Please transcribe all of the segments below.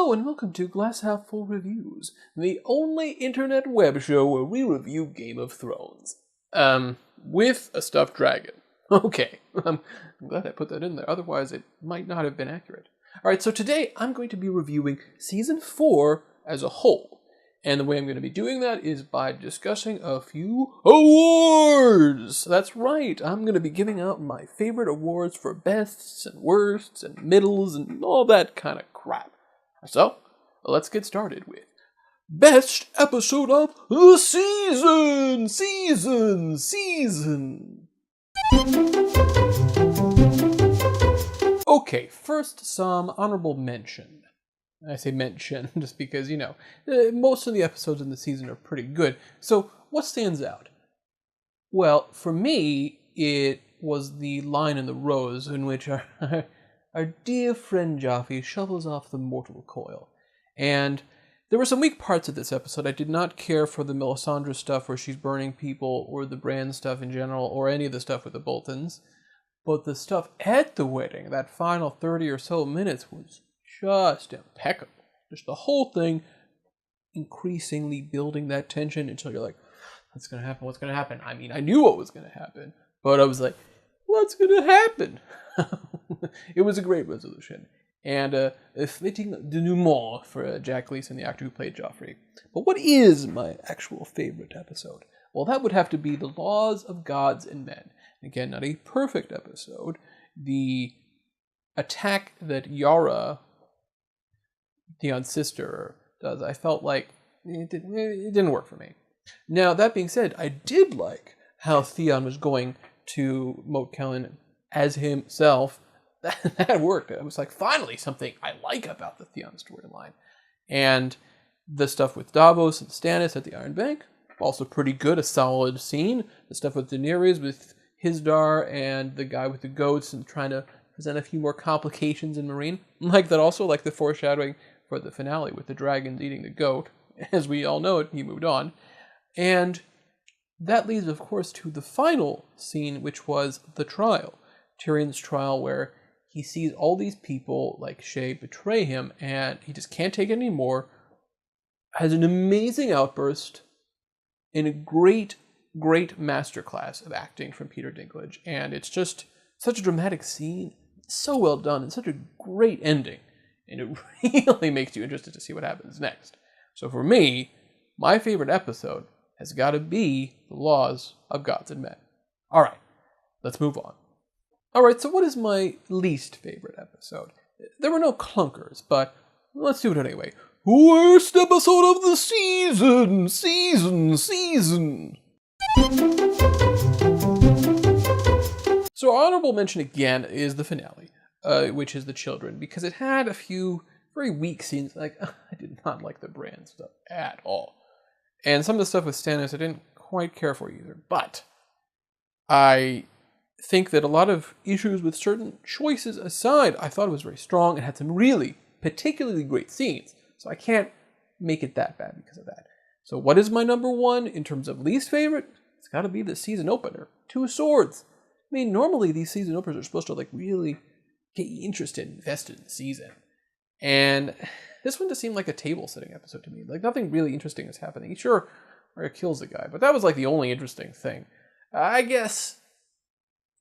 Hello and welcome to Glass Half Full Reviews, the only internet web show where we review Game of Thrones. With a stuffed dragon. Okay, I'm glad I put that in there, otherwise it might not have been accurate. Alright, so today I'm going to be reviewing Season 4 as a whole. And the way I'm going to be doing that is by discussing a few awards! That's right, I'm going to be giving out my favorite awards for bests and worsts and middles and all that kind of crap. So, let's get started with Best Episode of the Season! Okay, first some honorable mention. I say mention just because, most of the episodes in the season are pretty good. So, what stands out? Well, for me, it was the line in the rose in which our dear friend Joffrey shovels off the mortal coil. And there were some weak parts of this episode. I did not care for the Melisandre stuff where she's burning people, or the Bran stuff in general, or any of the stuff with the Boltons. But the stuff at the wedding, that final 30 or so minutes, was just impeccable. Just the whole thing increasingly building that tension until you're like, what's going to happen? I mean, I knew what was going to happen, but I was like, what's going to happen? It was a great resolution. And a fitting denouement for Jack Gleeson, the actor who played Joffrey. But what is my actual favorite episode? Well, that would have to be The Laws of Gods and Men. Again, not a perfect episode. The attack that Yara, Theon's sister, does, I felt like it didn't work for me. Now, that being said, I did like how Theon was going to Moat Cailin as himself. That worked. It was like, finally, something I like about the Theon storyline. And the stuff with Davos and Stannis at the Iron Bank, also pretty good, a solid scene. The stuff with Daenerys, with Hisdar and the guy with the goats and trying to present a few more complications in Meereen. Like that also, like the foreshadowing for the finale with the dragons eating the goat. As we all know it, he moved on. And that leads, of course, to the final scene, which was the trial. Tyrion's trial, where he sees all these people like Shae betray him, and he just can't take it anymore. Has an amazing outburst in a great masterclass of acting from Peter Dinklage. And it's just such a dramatic scene, so well done, and such a great ending. And it really makes you interested to see what happens next. So for me, my favorite episode has got to be The Laws of Gods and Men. All right, let's move on. All right, so what is my least favorite episode? There were no clunkers, but let's do it anyway. Worst episode of the season! So our honorable mention again is the finale, which is the children, because it had a few very weak scenes. Like, I did not like the Bran stuff at all. And some of the stuff with Stannis I didn't quite care for either. But I think that a lot of issues with certain choices aside, I thought it was very strong and had some really particularly great scenes. So I can't make it that bad because of that. So what is my number one in terms of least favorite? It's got to be the season opener. Two Swords. I mean, normally these season openers are supposed to like really get you interested, invested in the season. And this one just seemed like a table-setting episode to me. Like, nothing really interesting is happening. Sure, Arya kills the guy, but that was like the only interesting thing. I guess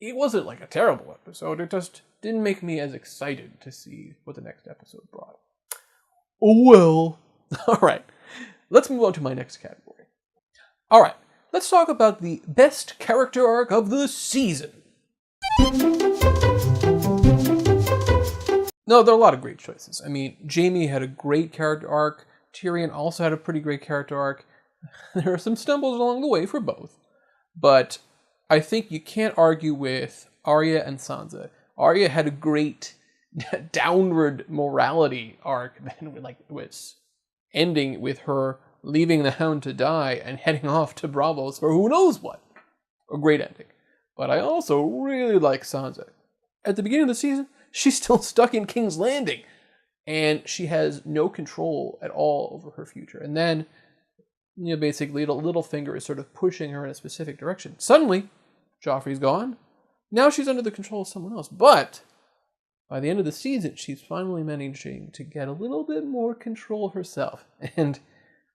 it wasn't like a terrible episode. It just didn't make me as excited to see what the next episode brought. Oh well. All right, let's move on to my next category. All right, let's talk about the best character arc of the season. No, there are a lot of great choices. I mean, Jaime had a great character arc. Tyrion also had a pretty great character arc. There are some stumbles along the way for both. But I think you can't argue with Arya and Sansa. Arya had a great downward morality arc that was ending with her leaving the Hound to die and heading off to Braavos for who knows what. A great ending. But I also really like Sansa. At the beginning of the season, she's still stuck in King's Landing, and she has no control at all over her future. And then, basically, Littlefinger is sort of pushing her in a specific direction. Suddenly, Joffrey's gone. Now she's under the control of someone else. But by the end of the season, she's finally managing to get a little bit more control herself. And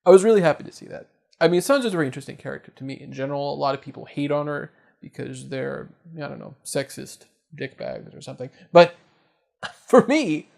I was really happy to see that. I mean, Sansa's a very interesting character to me. In general, a lot of people hate on her because they're, I don't know, sexist dickbags or something. But for me,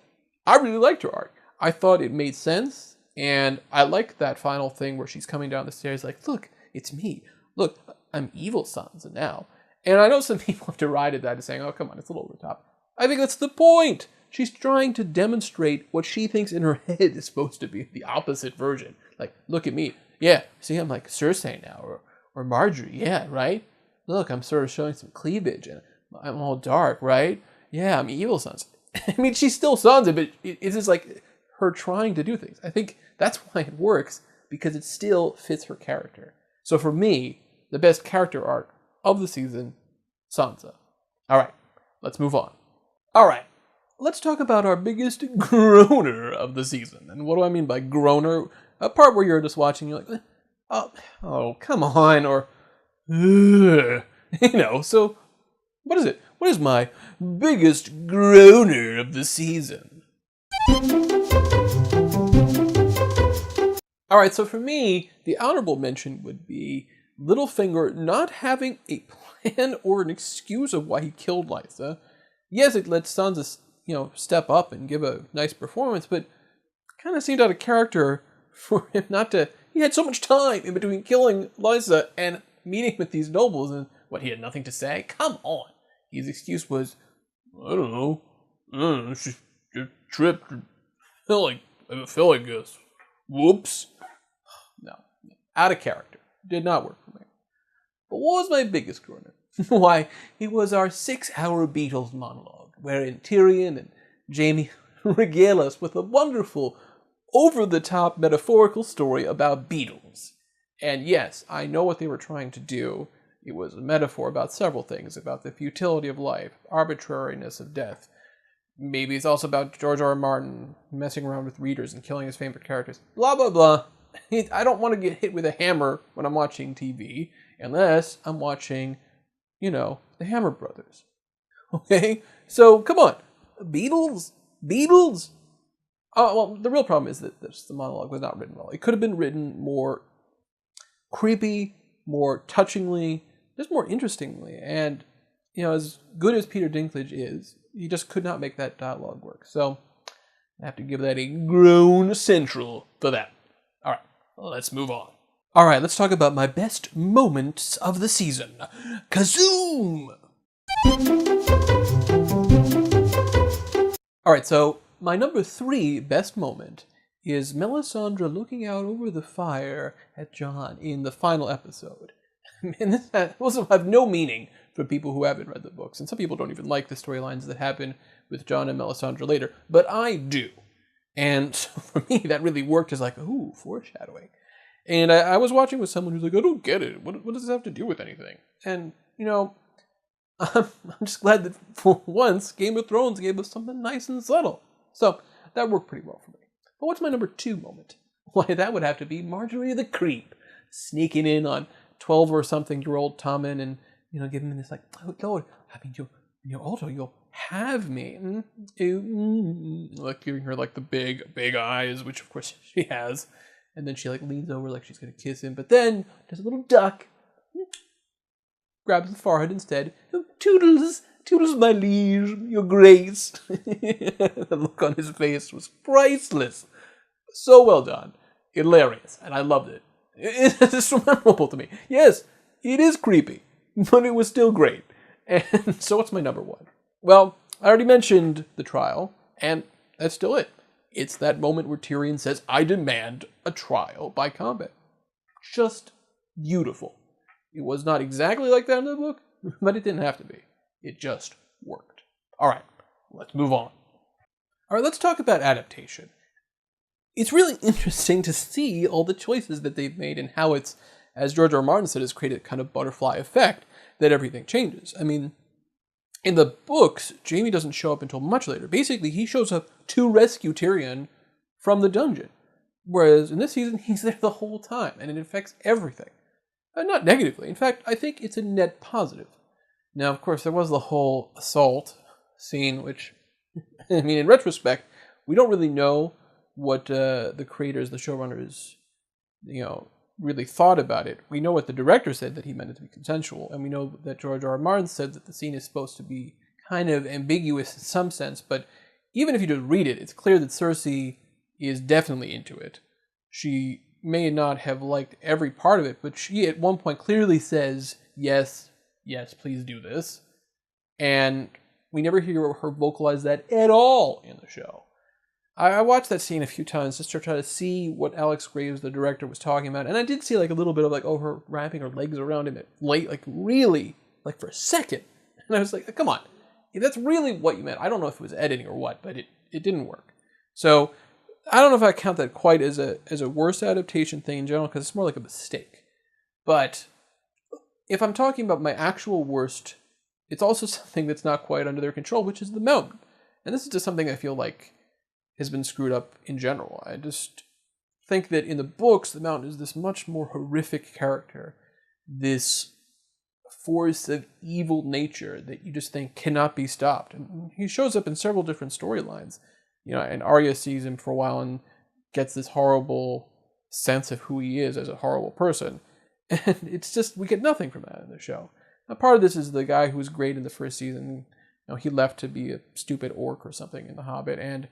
I really liked her arc. I thought it made sense. And I liked that final thing where she's coming down the stairs like, look, it's me. Look, I'm evil Sansa now. And I know some people have derided that as saying, oh, come on, it's a little over the top. I think that's the point. She's trying to demonstrate what she thinks in her head is supposed to be the opposite version. Like, look at me. Yeah, see, I'm like Cersei now, or Marjorie. Yeah, right? Look, I'm sort of showing some cleavage, and I'm all dark, right? Yeah, I'm evil Sansa. I mean, she's still Sansa, but it's just like her trying to do things. I think that's why it works, because it still fits her character. So for me, the best character arc of the season, Sansa. All right, let's move on. All right, let's talk about our biggest groaner of the season. And what do I mean by groaner? A part where you're just watching, you're like, oh, come on, or, so what is it? What is my biggest groaner of the season? All right, so for me, the honorable mention would be Littlefinger not having a plan or an excuse of why he killed Lysa. Yes, it lets Sansa, step up and give a nice performance, but kind of seemed out of character for him not to. He had so much time in between killing Lysa and meeting with these nobles, and he had nothing to say? Come on. His excuse was, I don't know, she tripped, I fell, I guess. Whoops. No, out of character. Did not work for me. But what was my biggest groaner? Why, it was our 6-hour Beatles monologue, wherein Tyrion and Jaime regale us with a wonderful, over-the-top metaphorical story about beetles. And yes, I know what they were trying to do. It was a metaphor about several things, about the futility of life, arbitrariness of death. Maybe it's also about George R. R. Martin messing around with readers and killing his favorite characters. Blah, blah, blah. I don't want to get hit with a hammer when I'm watching TV, unless I'm watching, the Hammer Brothers. Okay? So, come on. Beatles? Oh, well, the real problem is that the monologue was not written well. It could have been written more creepy, more touchingly, just more interestingly. And, as good as Peter Dinklage is, he just could not make that dialogue work. So, I have to give that a groan central for that. All right, let's move on. All right, let's talk about my best moments of the season. Kazoom! All right, so my number 3 best moment is Melisandre looking out over the fire at Jon in the final episode. And this also have no meaning for people who haven't read the books, and some people don't even like the storylines that happen with Jon and Melisandre later, but I do. And so for me, that really worked as like, ooh, foreshadowing. And I was watching with someone who's like, I don't get it. What does this have to do with anything? And, I'm just glad that for once, Game of Thrones gave us something nice and subtle. So that worked pretty well for me. But what's my number 2 moment? Why, that would have to be Marjorie the Creep sneaking in on 12 or something year old Tommen and, giving him this like, oh Lord, I mean, you'll have me. Like giving her like the big eyes, which of course she has. And then she like leans over like she's going to kiss him. But then does a little duck. Grabs the forehead instead. Toodles, my liege, your grace. The look on his face was priceless. So well done. Hilarious. And I loved it. It's so memorable to me. Yes, it is creepy. But it was still great. And so what's my number 1? Well, I already mentioned the trial. And that's still it. It's that moment where Tyrion says, I demand a trial by combat. Just beautiful. It was not exactly like that in the book, but it didn't have to be. It just worked. All right, let's move on. All right, let's talk about adaptation. It's really interesting to see all the choices that they've made and how it's, as George R. R. Martin said, has created a kind of butterfly effect that everything changes. I mean, in the books, Jaime doesn't show up until much later. Basically, he shows up to rescue Tyrion from the dungeon. Whereas in this season, he's there the whole time, and it affects everything. Not negatively. In fact, I think it's a net positive. Now, of course, there was the whole assault scene, which, I mean, in retrospect, we don't really know what the creators, the showrunners, really thought about it. We know what the director said, that he meant it to be consensual, and we know that George R. R. Martin said that the scene is supposed to be kind of ambiguous in some sense, but even if you just read it, it's clear that Cersei is definitely into it. She may not have liked every part of it, but she at one point clearly says, yes, please do this. And we never hear her vocalize that at all in the show. I watched that scene a few times just to try to see what Alex Graves, the director, was talking about. And I did see like a little bit of like, her wrapping her legs around him at late, like really, like for a second. And I was like, come on. If that's really what you meant. I don't know if it was editing or what, but it didn't work. So I don't know if I count that quite as a worse adaptation thing in general, because it's more like a mistake. But if I'm talking about my actual worst, it's also something that's not quite under their control, which is the mountain. And this is just something I feel like has been screwed up in general. I just think that in the books, the mountain is this much more horrific character, this force of evil nature that you just think cannot be stopped. And he shows up in several different storylines. And Arya sees him for a while and gets this horrible sense of who he is as a horrible person. And it's just, we get nothing from that in the show. Now, part of this is the guy who was great in the first season. He left to be a stupid orc or something in The Hobbit. And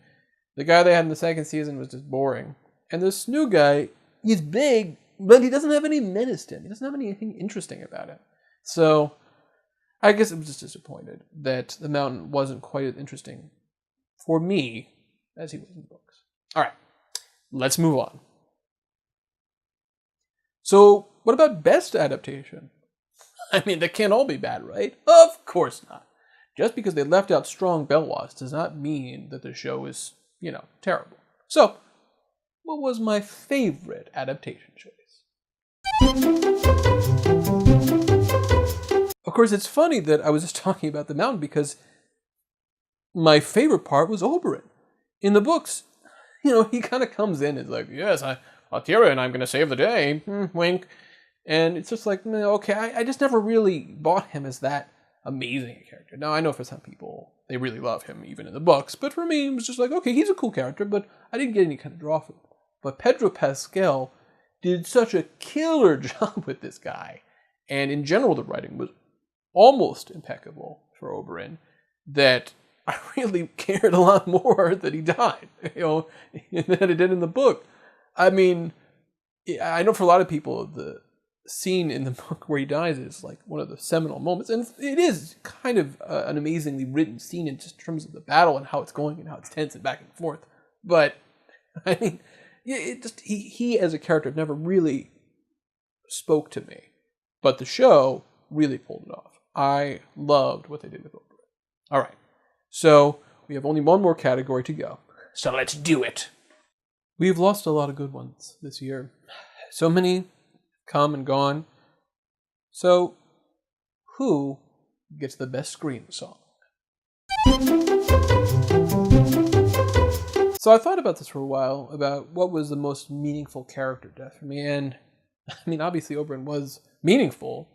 the guy they had in the second season was just boring. And this new guy, he's big, but he doesn't have any menace to him. He doesn't have anything interesting about him. So I guess I'm just disappointed that the mountain wasn't quite as interesting for me as he was in the books. All right, let's move on. So what about best adaptation? I mean, they can't all be bad, right? Of course not. Just because they left out strong Belwas does not mean that the show is, terrible. So, what was my favorite adaptation choice? Of course, it's funny that I was just talking about the mountain because my favorite part was Oberyn. In the books, he kind of comes in and is like, yes, Tyrion, I'm going to save the day, wink. And it's just like, okay, I just never really bought him as that amazing a character. Now, I know for some people, they really love him, even in the books. But for me, it was just like, okay, he's a cool character, but I didn't get any kind of draw from him. But Pedro Pascal did such a killer job with this guy. And in general, the writing was almost impeccable for Oberyn, that I really cared a lot more that he died, than I did in the book. I mean, I know for a lot of people, the scene in the book where he dies is like one of the seminal moments, and it is kind of an amazingly written scene in just terms of the battle and how it's going and how it's tense and back and forth. But I mean, he as a character never really spoke to me, but the show really pulled it off. I loved what they did with Oberyn. All right, so we have only one more category to go, so let's do it. We've lost a lot of good ones this year. So many come and gone. So, who gets the best scream song? So I thought about this for a while, about what was the most meaningful character death for me, and I mean, obviously Oberyn was meaningful,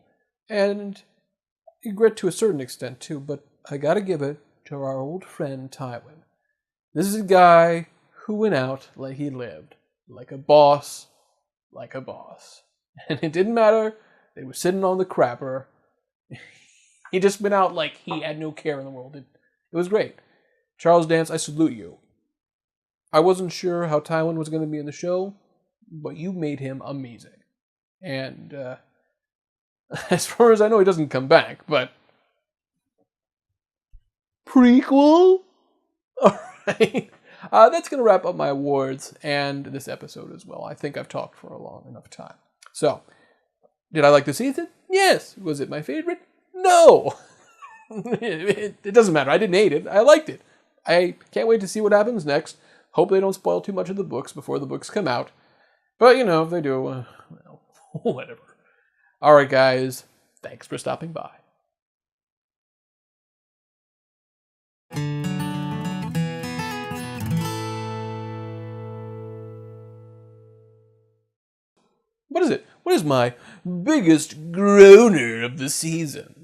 and regret to a certain extent too, but I gotta give it to our old friend Tywin. This is a guy who went out like he lived, like a boss. And it didn't matter. They were sitting on the crapper. He just went out like he had no care in the world. It was great. Charles Dance, I salute you. I wasn't sure how Tywin was going to be in the show, but you made him amazing. And as far as I know, he doesn't come back, but prequel? All right. That's going to wrap up my awards and this episode as well. I think I've talked for a long enough time. So, did I like the season? Yes. Was it my favorite? No. It doesn't matter. I didn't hate it. I liked it. I can't wait to see what happens next. Hope they don't spoil too much of the books before the books come out. But, if they do, well, whatever. All right, guys. Thanks for stopping by. What is it? What is my biggest groaner of the season?